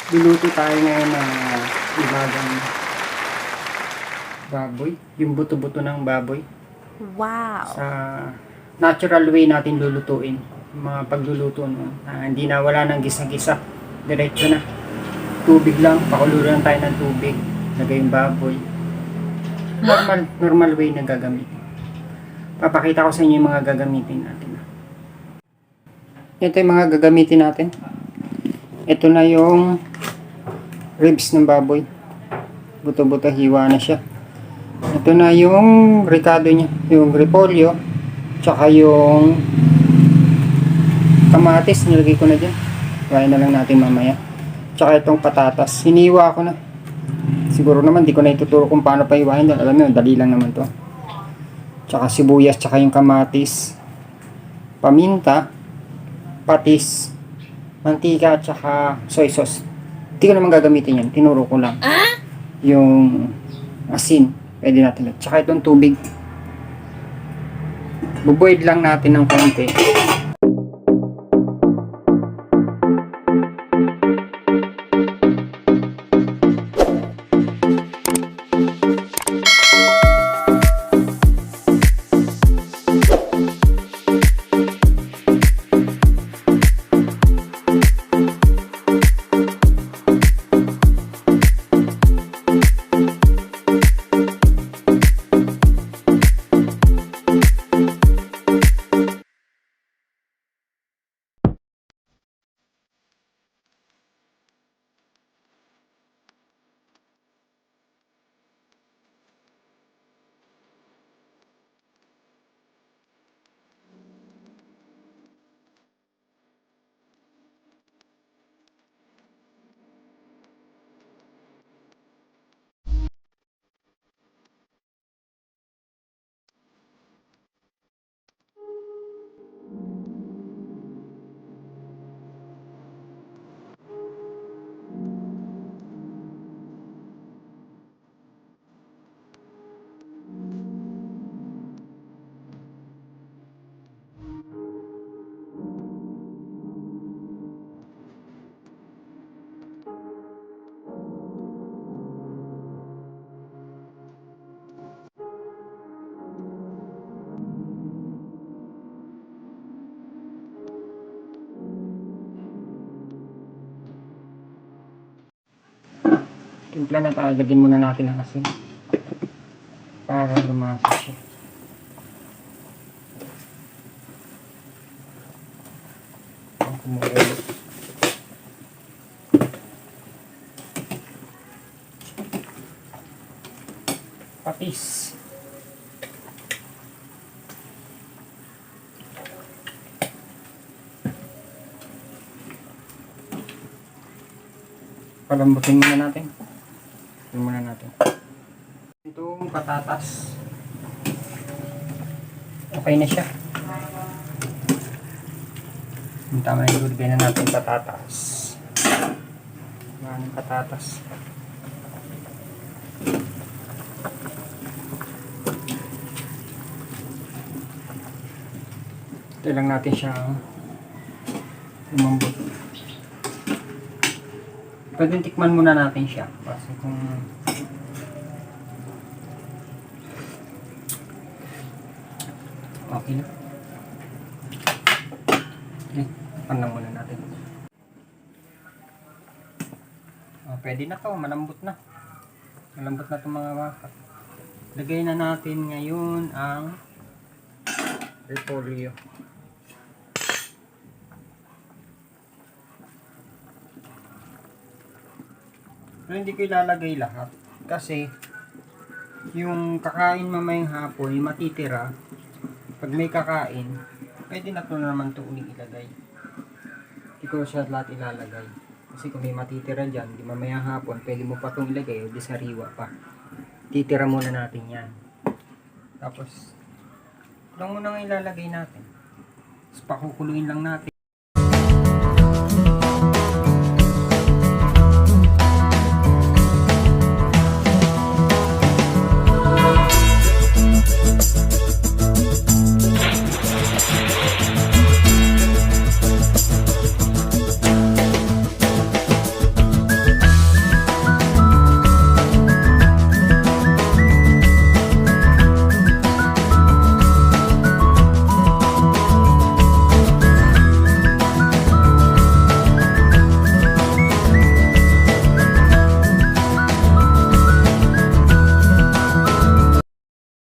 Luluto tayo ngayon ng ilagang baboy. Yung buto-buto ng baboy. Wow! Sa natural way natin lulutuin. Yung mga pagluluto nun. Hindi na wala ng gisa-gisa. Diretso na. Tubig lang. Pakulo lang tayo ng tubig. Lagay yung baboy. Normal way na gagamitin. Papakita ko sa inyo yung mga gagamitin natin. Ito yung mga gagamitin natin. Ito na yung ribs ng baboy. Buto-buto, hiwa na siya. Ito na yung ricado niya. Yung repolyo. Tsaka yung kamatis. Nilagay ko na dyan. Kaya na lang natin mamaya. Tsaka itong patatas. Hiniwa ko na. Siguro naman di ko na ituturo kung paano pa hiwain. Alam mo, dali lang naman to. Tsaka sibuyas. Tsaka yung kamatis. Paminta. Patis. Mantika. Tsaka soy sauce. Hindi ko naman gagamitin yan. Tinuro ko lang. Yung asin. Pwede natin. Tsaka itong tubig. Buboid lang natin ng konti. Timpla na tayo. Lagyan muna natin ang asin. Para lumasa siya. Kumukulo. Patis. Palambutin muna natin. Ito muna natin. Itong patatas. Okay na siya. Tama na yung na natin patatas. Maraming patatas. Ito lang natin siyang lumambot. Pwede tikman muna natin siya. Kasi kung okay na. Okay, tikman lang muna natin. Pwede na to, malambot na. Malambot na itong mga wakat. Lagay na natin ngayon ang repolyo. Pero hindi ko ilalagay lahat kasi yung kakain mamayang hapon, yung matitira, pag may kakain, pwede na ito naman ito uling ilagay. Hindi ko siya lahat ilalagay. Kasi kung may matitira dyan, di mamayang hapon, pwede mo pa itong ilagay o di sariwa pa. Titira muna natin yan. Tapos, lang muna nga ilalagay natin. Tapos pakukuluin lang natin.